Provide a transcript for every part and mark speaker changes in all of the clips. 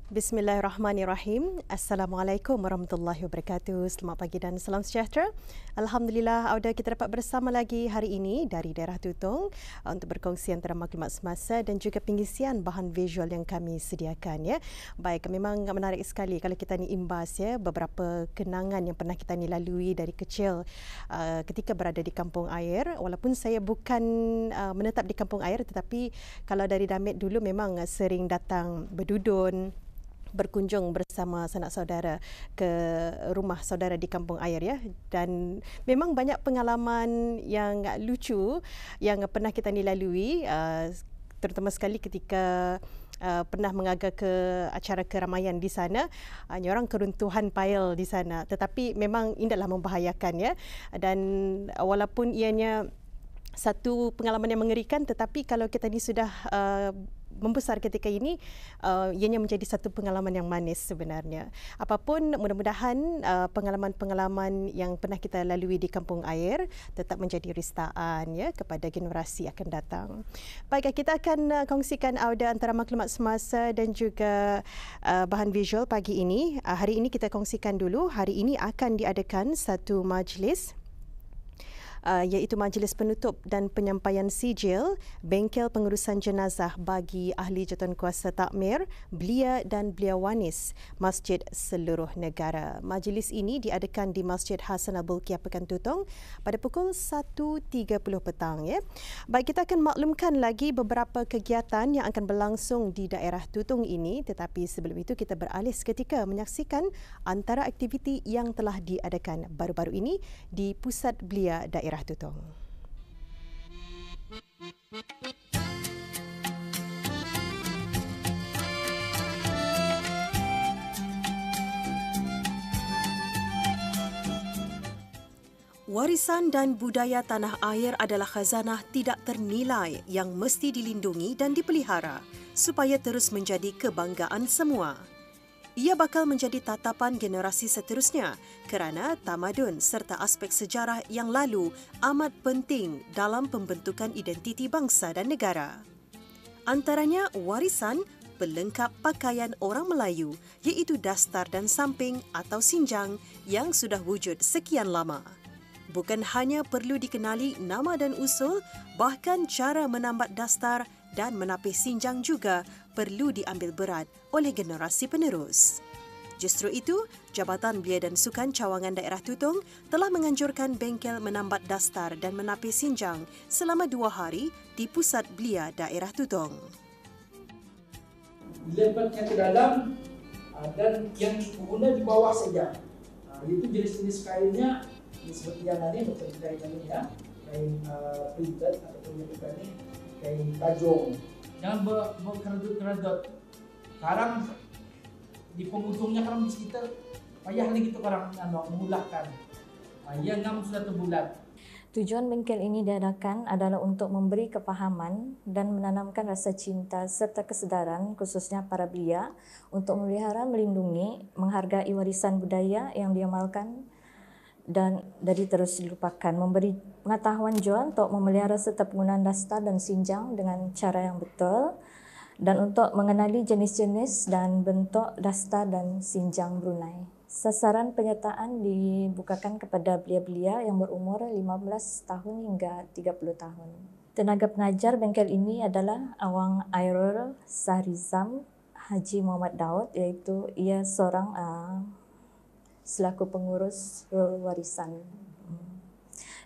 Speaker 1: Bismillahirrahmanirrahim. Assalamualaikum warahmatullahi wabarakatuh. Selamat pagi dan salam sejahtera. Alhamdulillah, Auda kita dapat bersama lagi hari ini dari daerah Tutong untuk berkongsi antara maklumat semasa dan juga pengisian bahan visual yang kami sediakan ya. Baik, memang menarik sekali kalau kita ni imbas ya beberapa kenangan yang pernah kita ni lalui dari kecil ketika berada di kampung air. Walaupun saya bukan menetap di kampung air, tetapi kalau dari Damit dulu memang sering datang berdudun, berkunjung bersama sanak saudara ke rumah saudara di kampung air ya, dan memang banyak pengalaman yang lucu yang pernah kita ni lalui, terutama sekali ketika pernah mengaga ke acara keramaian di sana. Orang keruntuhan pail di sana, tetapi memang indahlah membahayakan ya, dan walaupun ianya satu pengalaman yang mengerikan, tetapi kalau kita ni sudah membesar ketika ini, ianya menjadi satu pengalaman yang manis sebenarnya. Apapun, mudah-mudahan pengalaman-pengalaman yang pernah kita lalui di kampung air tetap menjadi ristaan ya kepada generasi akan datang. Baik, kita akan kongsikan Auda antara maklumat semasa dan juga bahan visual pagi ini. Hari ini kita kongsikan dulu, hari ini akan diadakan satu majlis, iaitu majlis penutup dan penyampaian sijil bengkel pengurusan jenazah bagi ahli jawatankuasa takmir, belia dan belia wanis masjid seluruh negara. Majlis ini diadakan di Masjid Hasan Al-Bolkiah Pekan Tutong pada pukul 1.30 petang ya. Baik, kita akan maklumkan lagi beberapa kegiatan yang akan berlangsung di daerah Tutong ini, tetapi sebelum itu kita beralih seketika menyaksikan antara aktiviti yang telah diadakan baru-baru ini di Pusat Belia Daerah Tutong. Warisan dan budaya tanah air adalah khazanah tidak ternilai yang mesti dilindungi dan dipelihara supaya terus menjadi kebanggaan semua. Ia bakal menjadi tatapan generasi seterusnya kerana tamadun serta aspek sejarah yang lalu amat penting dalam pembentukan identiti bangsa dan negara. Antaranya warisan pelengkap pakaian orang Melayu iaitu dastar dan samping atau sinjang yang sudah wujud sekian lama. Bukan hanya perlu dikenali nama dan usul, bahkan cara menambat dastar dan menapis sinjang juga perlu diambil berat oleh generasi penerus. Justru itu, Jabatan Belia dan Sukan Cawangan Daerah Tutong telah menganjurkan bengkel menambat dastar dan menapis sinjang selama 2 hari di Pusat Belia Daerah Tutong.
Speaker 2: Dilepatnya ke dalam dan yang berguna di bawah saja. Itu jenis-jenis kainnya seperti yang tadi macam kain ini ya, kain printed ataupun yang bukan ini kain tajong. Jangan berkeradut-keradut. Sekarang di penghujungnya kan kita payah lagi tu orang mengulahkan. Yang ngam sudah terbulat.
Speaker 3: Tujuan bengkel ini diadakan adalah untuk memberi kefahaman dan menanamkan rasa cinta serta kesedaran khususnya para belia untuk memelihara, melindungi, menghargai warisan budaya yang diamalkan dan dari terus dilupakan, memberi pengetahuan juga untuk memelihara serta penggunaan dastar dan sinjang dengan cara yang betul, dan untuk mengenali jenis-jenis dan bentuk dastar dan sinjang Brunei. Sasaran penyertaan dibukakan kepada belia-belia yang berumur 15 tahun hingga 30 tahun. Tenaga pengajar bengkel ini adalah Awang Airul Sahrizam Haji Muhammad Daud, iaitu ia seorang selaku pengurus warisan.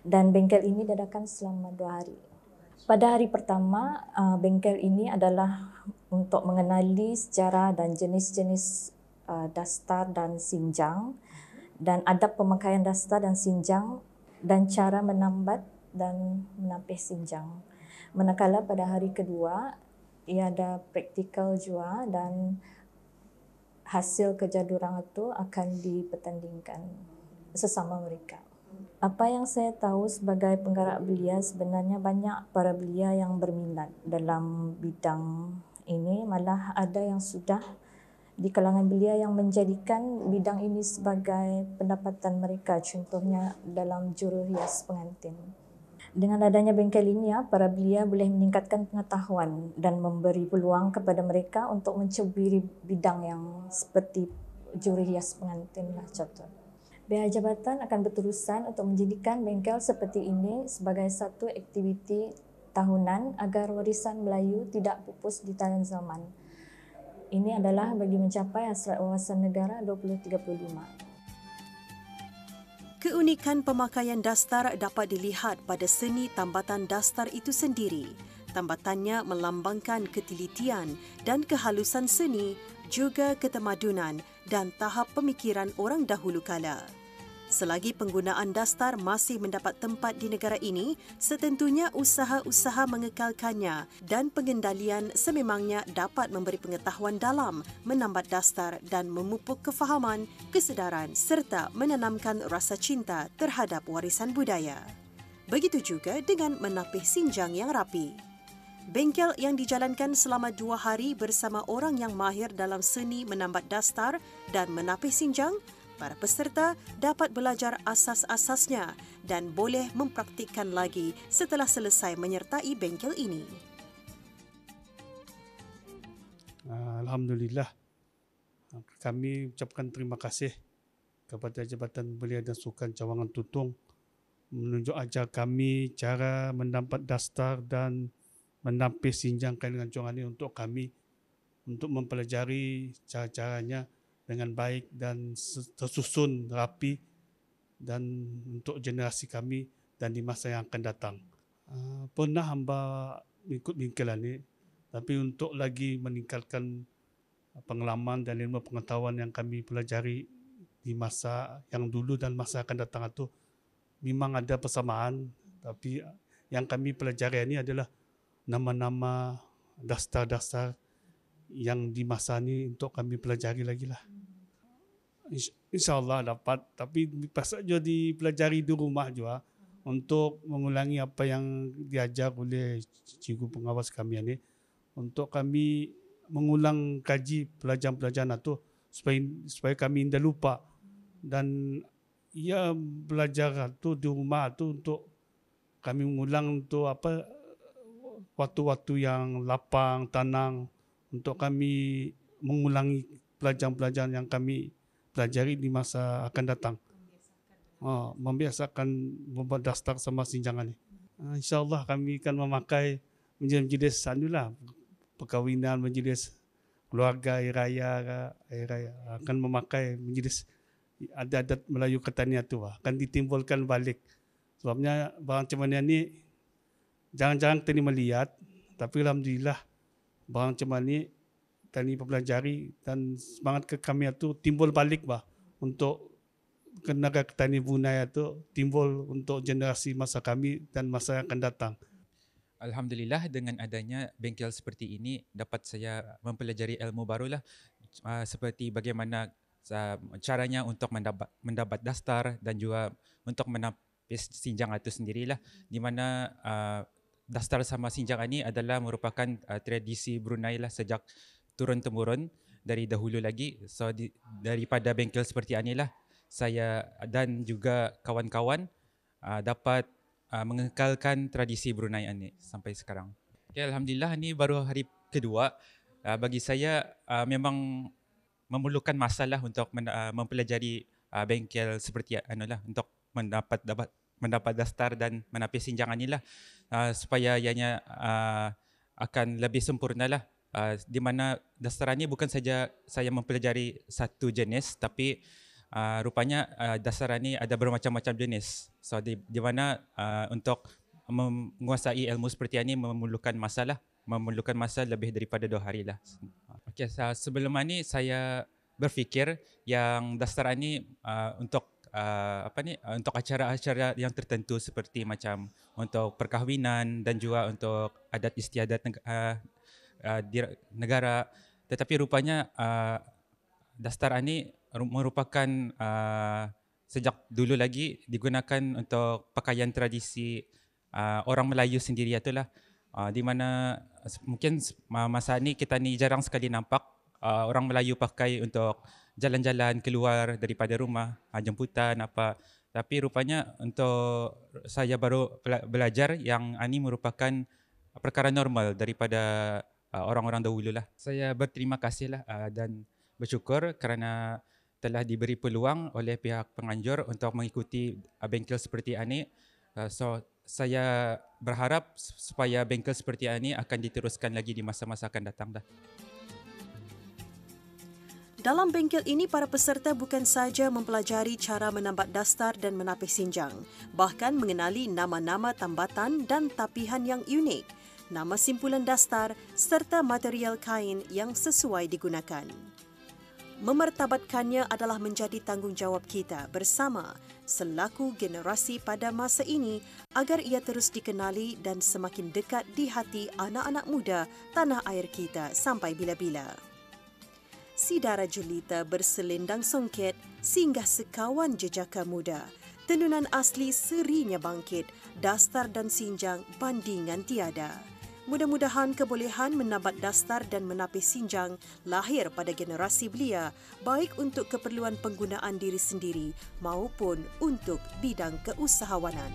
Speaker 3: Dan bengkel ini diadakan selama 2 hari. Pada hari pertama, bengkel ini adalah untuk mengenali sejarah dan jenis-jenis dastar dan sinjang dan adab pemakaian dastar dan sinjang dan cara menambat dan menapis sinjang. Manakala pada hari kedua, ia ada praktikal juga dan hasil kerja diorang itu akan dipertandingkan sesama mereka. Apa yang saya tahu sebagai penggerak belia, sebenarnya banyak para belia yang berminat dalam bidang ini, malah ada yang sudah di kalangan belia yang menjadikan bidang ini sebagai pendapatan mereka, contohnya dalam juruhias pengantin. Dengan adanya bengkel ini, para belia boleh meningkatkan pengetahuan dan memberi peluang kepada mereka untuk mencuburi bidang yang seperti juri hias pengantin lah contoh. Pihak jabatan akan berterusan untuk menjadikan bengkel seperti ini sebagai satu aktiviti tahunan agar warisan Melayu tidak pupus di tangan zaman. Ini adalah bagi mencapai hasrat wawasan negara 2035.
Speaker 1: Keunikan pemakaian dastar dapat dilihat pada seni tambatan dastar itu sendiri. Tambatannya melambangkan ketelitian dan kehalusan seni, juga ketemadunan dan tahap pemikiran orang dahulu kala. Selagi penggunaan dastar masih mendapat tempat di negara ini, setentunya usaha-usaha mengekalkannya dan pengendalian sememangnya dapat memberi pengetahuan dalam, menambat dastar dan memupuk kefahaman, kesedaran serta menanamkan rasa cinta terhadap warisan budaya. Begitu juga dengan menapih sinjang yang rapi. Bengkel yang dijalankan selama 2 hari bersama orang yang mahir dalam seni menambat dastar dan menapih sinjang, para peserta dapat belajar asas-asasnya dan boleh mempraktikkan lagi setelah selesai menyertai bengkel ini.
Speaker 4: Alhamdulillah, kami ucapkan terima kasih kepada Jabatan Belia dan Sukan Cawangan Tutong menunjuk ajar kami cara mendapat dastar dan menapis sinjang kain gancongan ini untuk kami untuk mempelajari cara-caranya dengan baik dan tersusun rapi dan untuk generasi kami dan di masa yang akan datang. Pernah hamba ikut bingkilan ini, tapi untuk lagi meningkatkan pengalaman dan ilmu pengetahuan yang kami pelajari di masa yang dulu dan masa akan datang itu memang ada persamaan, tapi yang kami pelajari ini adalah nama-nama dastar-dastar yang di masa ini untuk kami pelajari lagi lah. InsyaAllah dapat, tapi pasal juga dipelajari di rumah juga untuk mengulangi apa yang diajar oleh cikgu pengawas kami ini, untuk kami mengulang kaji pelajaran-pelajaran itu supaya kami tidak lupa, dan ia belajar itu di rumah itu untuk kami mengulang untuk waktu-waktu yang lapang, tenang, untuk kami mengulangi pelajaran-pelajaran yang kami pelajari di masa akan datang. Membiasakan membuat dastar sama sinjangan ini. InsyaAllah kami akan memakai majlis anulah perkahwinan, majlis keluarga, hari raya akan memakai majlis adat Melayu Ketania tu akan ditimbulkan balik. Sebabnya barang macam ni jarang-jarang kita ni melihat, tapi alhamdulillah barang macam ni tani pelajari dan semangat ke kami itu timbul balik untuk tenaga petani Brunei itu timbul untuk generasi masa kami dan masa yang akan datang.
Speaker 5: Alhamdulillah dengan adanya bengkel seperti ini dapat saya mempelajari ilmu barulah, seperti bagaimana caranya untuk mendapat dastar dan juga untuk menapis sinjang itu sendirilah, di mana dastar sama sinjang ini adalah merupakan tradisi Brunei lah sejak turun-temurun dari dahulu lagi. So daripada bengkel seperti inilah saya dan juga kawan-kawan dapat mengekalkan tradisi Brunei ini sampai sekarang. Okay, alhamdulillah ini baru hari kedua. Bagi saya memang memerlukan masalah untuk mempelajari bengkel seperti inilah untuk mendapat dastar dan menapis sinjangan inilah, supaya ianya akan lebih sempurnalah. Di mana dastar ini bukan saja saya mempelajari satu jenis, tapi rupanya dastar ini ada bermacam-macam jenis. So di mana untuk menguasai ilmu seperti ini memerlukan masa lebih daripada 2 hari lah. Okay, sebelum ini saya berfikir yang dastar ini untuk untuk acara-acara yang tertentu seperti macam untuk perkahwinan dan juga untuk adat istiadat di negara, tetapi rupanya dastar ini merupakan sejak dulu lagi digunakan untuk pakaian tradisi orang Melayu sendiri itulah, di mana mungkin masa ni kita ni jarang sekali nampak orang Melayu pakai untuk jalan-jalan keluar daripada rumah, jemputan apa, Tapi rupanya untuk saya baru belajar yang ini merupakan perkara normal daripada orang-orang dahulu lah. Saya berterima kasih lah dan bersyukur kerana telah diberi peluang oleh pihak penganjur untuk mengikuti bengkel seperti ini. So saya berharap supaya bengkel seperti ini akan diteruskan lagi di masa-masa akan datang dah.
Speaker 1: Dalam bengkel ini, para peserta bukan sahaja mempelajari cara menambat dastar dan menapis sinjang, bahkan mengenali nama-nama tambatan dan tapihan yang unik, nama simpulan dastar serta material kain yang sesuai digunakan. Memertabatkannya adalah menjadi tanggungjawab kita bersama selaku generasi pada masa ini agar ia terus dikenali dan semakin dekat di hati anak-anak muda tanah air kita sampai bila-bila. Si Dara Julita berselendang songket singgah sekawan jejaka muda. Tenunan asli serinya bangkit, dastar dan sinjang bandingan tiada. Mudah-mudahan kebolehan menambat dastar dan menapis sinjang lahir pada generasi belia, baik untuk keperluan penggunaan diri sendiri maupun untuk bidang keusahawanan.